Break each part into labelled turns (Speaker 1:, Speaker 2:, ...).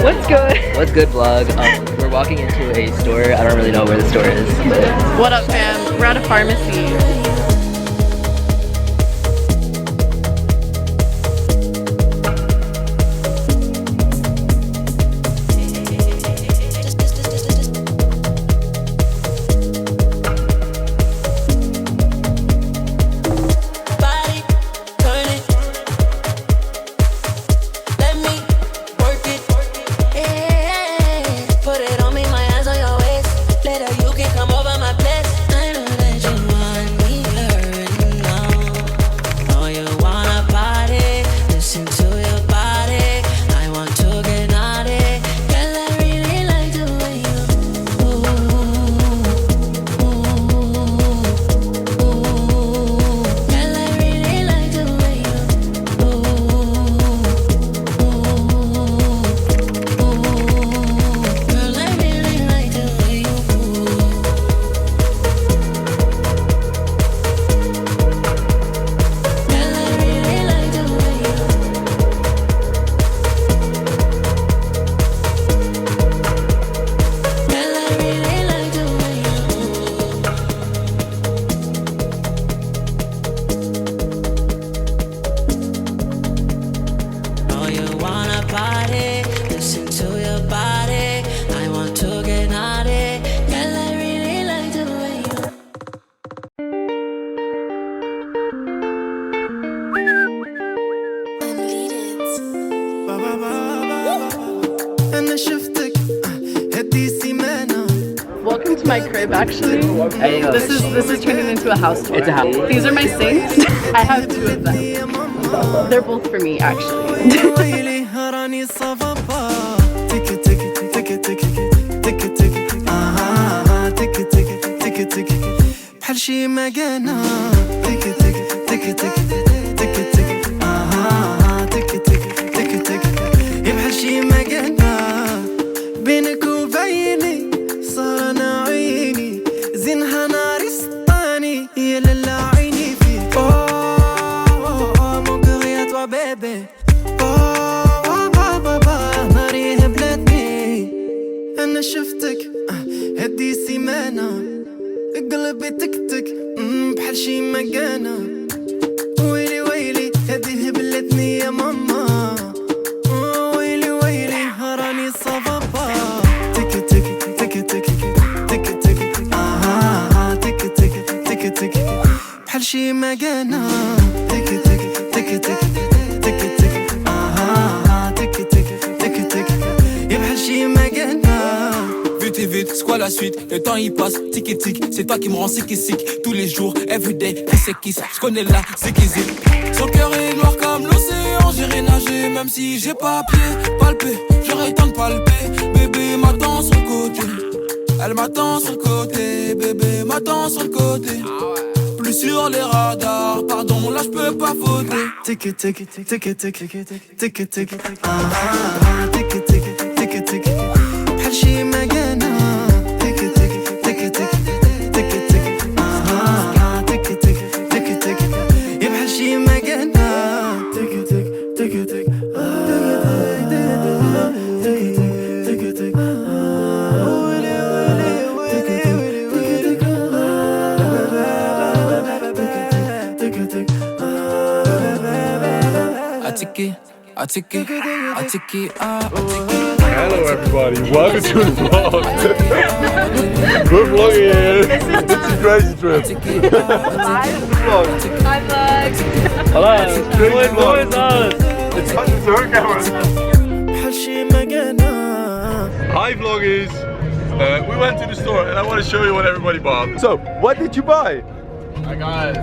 Speaker 1: What's good?
Speaker 2: What's good, vlog? We're walking into a store. I don't really know where the store is, but...
Speaker 1: What up, fam? We're at a pharmacy. Welcome to my crib, actually. This is turning into a house tour.
Speaker 2: It's a house.
Speaker 1: These are my sinks. I have two of them. They're both for me, actually.
Speaker 3: C'est quoi la suite? Le temps il passe, tic et tic. C'est toi qui me rends sick et sick. Tous les jours, everyday, qui c'est kiss. J'connais là, c'est qu'ils est. Son cœur est noir comme l'océan. J'irai nager même si j'ai pas pied. Palper, j'aurais le temps de palper. Bébé m'attend sur le côté. Elle m'attend sur le côté. Bébé m'attend sur le côté. Plus sur les radars, pardon, là j'peux pas fauter. Tic et tic, tic et tic, tic et tic, tic et tic. Tic et tic, tic et tic. بحال شي مكانة. Tic et tic, tic et tic, tic et tic. Tic et tic, tic et tic. يا بحال شي مكانة. Tic et tic, tic et tic. Tic et tic.
Speaker 4: Hello everybody, welcome to the vlog. We're vlogging here. It's a crazy trip.
Speaker 1: Hi, vlog.
Speaker 4: Hello, crazy vlog. It's her camera. Hi vloggers. We went to the store and I want to show you what everybody bought. So, what did you buy?
Speaker 5: I got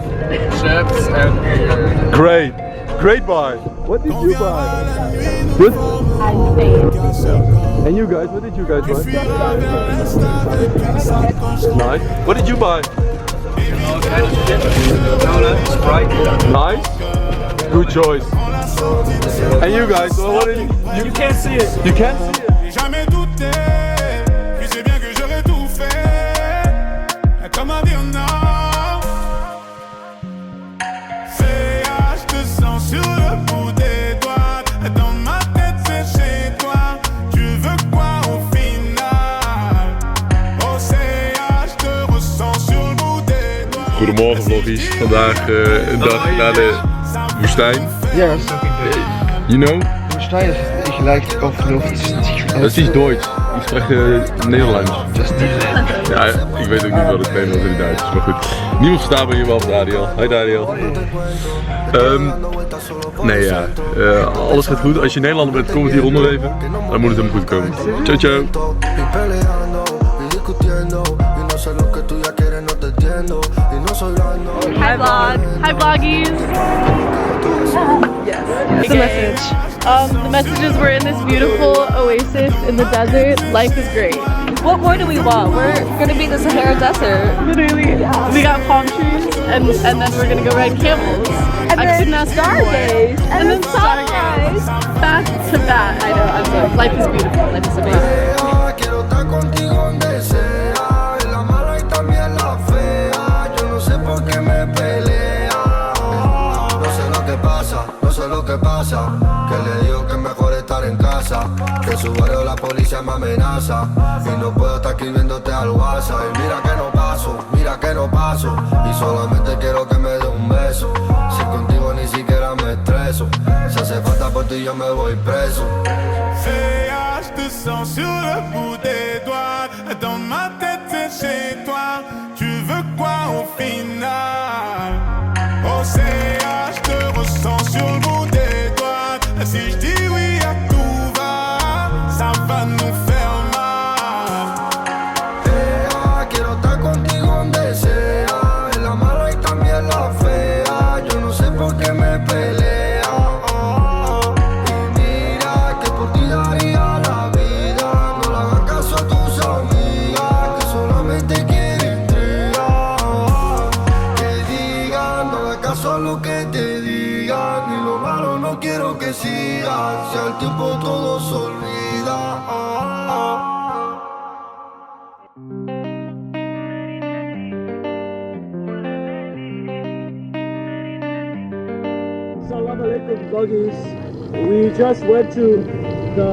Speaker 5: chips and
Speaker 4: Great. Great buy. What did you buy? What? And you guys, what did you guys buy? Nice. What did you buy? Nice. Good choice. And you guys, what did you? You can't see it. You can't see it.
Speaker 6: Sur le bout des doigts, dans ma tête c'est chez toi. Tu
Speaker 4: Goedemorgen vloggies. Vandaag een dag naar de woestijn.
Speaker 6: Ja,
Speaker 4: You know?
Speaker 6: de woestijn is gelijk overloofd.
Speaker 4: Dat is iets Duits. Ik spreek Nederlands. Ja, ik weet ook niet wat het Nederlands en Duits is, maar goed. Niemand verstaat me hier wel van Daniel. Hi Daniel. Nee ja, alles gaat goed. Als je Nederlander bent, kom het hieronder even. Dan moet het helemaal goed komen. Ciao ciao.
Speaker 1: Hi vlog. Hi vloggies. Yes. The message. The message is we're in this beautiful oasis in the desert. Life is great.
Speaker 7: What more do we want? We're gonna be in the Sahara desert.
Speaker 1: Literally. We got palm trees and then we're gonna go ride camels.
Speaker 7: And
Speaker 1: I couldn't ask for more.
Speaker 7: stargaze.
Speaker 1: And then stargaze. Back to back. I know. I'm sorry. Life is beautiful. Life is amazing.
Speaker 8: Lo que pasa, que le digo que es mejor estar en casa, que en su barrio la policía me amenaza y no puedo estar escribiéndote al WhatsApp. Y mira que no paso y solamente quiero que me dé un beso. Si contigo ni siquiera me estreso, si hace falta por ti yo me voy preso.
Speaker 3: Je te sens sur le bout des doigts. Dans ma tête c'est chez toi. Tu veux quoi au final? Océan, je te ressens sur le bout des doigts. Si je dis oui à tout va, ça va nous faire mal.
Speaker 8: Quiero estar contigo donde sea, en la mala y también la fea. Yo no sé por qué me pelea. Y mira que por ti daría la vida. No le hagas caso a tus amigas, que solamente quieren intrigar. Que digan, no hagas caso a lo que te digan. Ni lo malo no quiero que sigas. Si al tiempo todo se olvida.
Speaker 9: Assalamu alaikum vloggies. We just went to the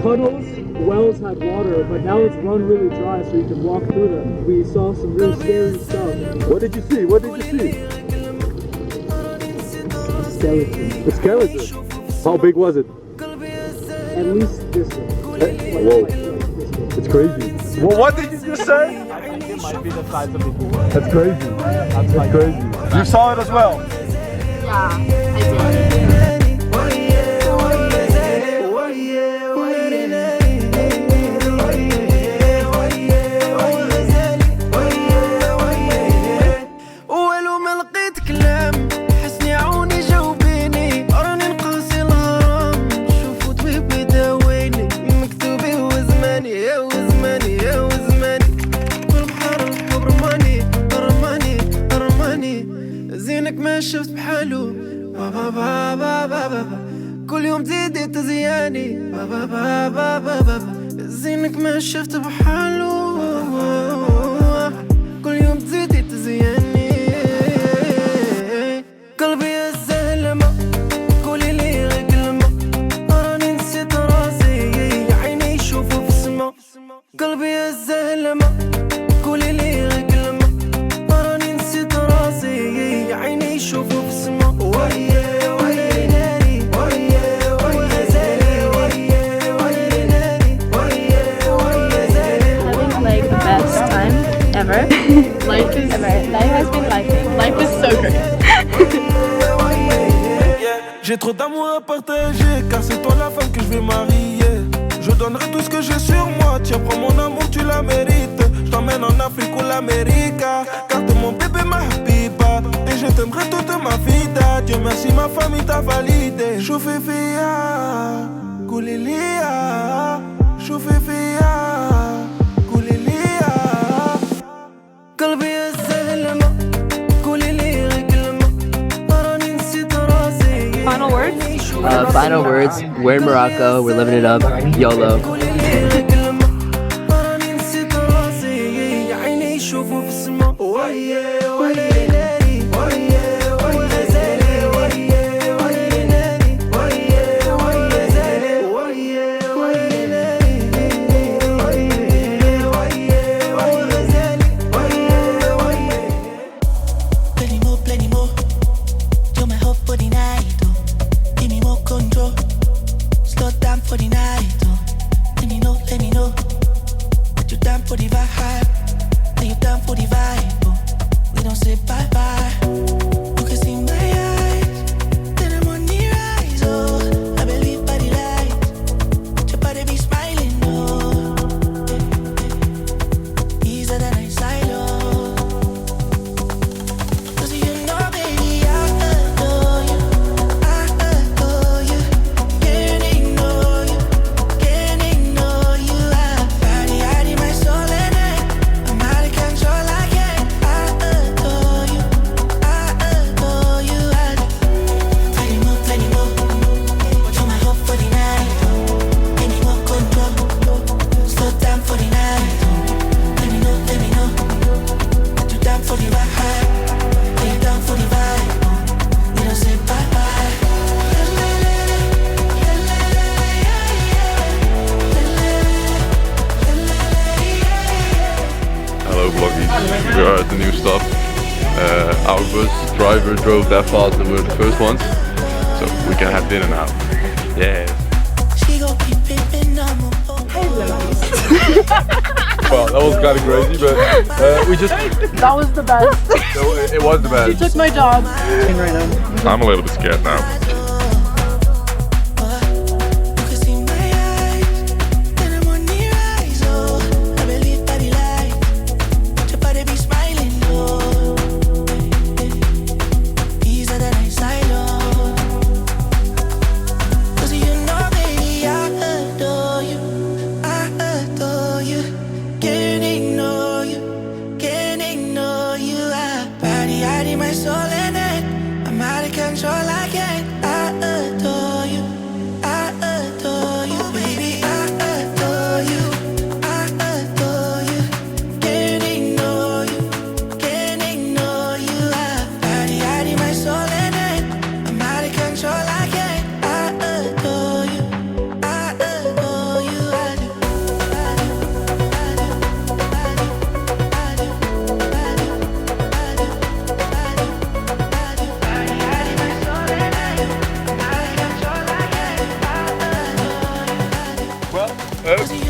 Speaker 9: tunnels. Wells had water, but now it's run really dry so you can walk through them. We saw some really scary stuff.
Speaker 4: What did you see? What did you see?
Speaker 9: Skeleton.
Speaker 4: A skeleton. How big was it?
Speaker 9: At least this one.
Speaker 4: Whoa. It's crazy. Well, what did you just say?
Speaker 5: I think it might be the size of a boy.
Speaker 4: That's crazy. That's crazy. You saw it as well?
Speaker 1: Yeah, I did.
Speaker 3: ما شفت بحاله بابا بابا بابا كل يوم تزيدي تزياني بابا بابا بابا زينك ما شفت بحاله كل يوم تزيدي تزياني قلبي يا الزلمة قولي لي غير كلمة راني نسيت راسي يا عيني يشوفوا في السما قلبي يا الزلمة قولي لي غير كلمة راني نسيت راسي يا عيني يشوفوا في السما ويا ويا ناري ويا ويا زالي ويا ويا ناري ويا ويا زالي.
Speaker 1: Having like the best time ever. Life is life has been life is so great.
Speaker 3: J'ai trop d'amour à partager, car c'est toi la femme que je vais marier. Je donnerai tout ce que j'ai sur moi, tiens prends mon amour, tu la mérites. Je t'emmène en Afrique ou l'Amérique, car t'es mon bébé ma pipa. Et je t'aimerai toute ma vie, Dieu merci ma famille t'a validé. Choufifia, Koulilia, Choufifia, Koulilia. قلبي يا الزلمة قولي لي غير كلمة راني نسيت راسي.
Speaker 7: Final words?
Speaker 2: Final words. We're in Morocco. We're living it up. YOLO.
Speaker 4: driver drove that fast and we're the first ones. So we can have dinner now. Yeah. Well, that was kind of crazy, but we just...
Speaker 1: That was the best.
Speaker 4: It was the best.
Speaker 1: You took my job. Right now.
Speaker 4: I'm a little bit scared now.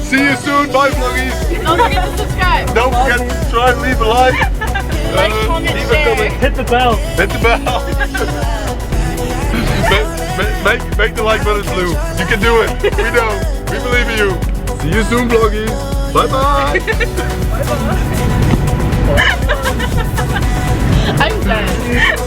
Speaker 4: See you soon, bye vloggies!
Speaker 1: Don't forget to subscribe.
Speaker 4: Don't forget to subscribe, leave a like.
Speaker 1: Like, comment, share.
Speaker 9: Hit the bell.
Speaker 4: Hit the bell. make the like button blue. You can do it. We know. We believe in you. See you soon, vloggies. Bye bye.
Speaker 1: I'm dead.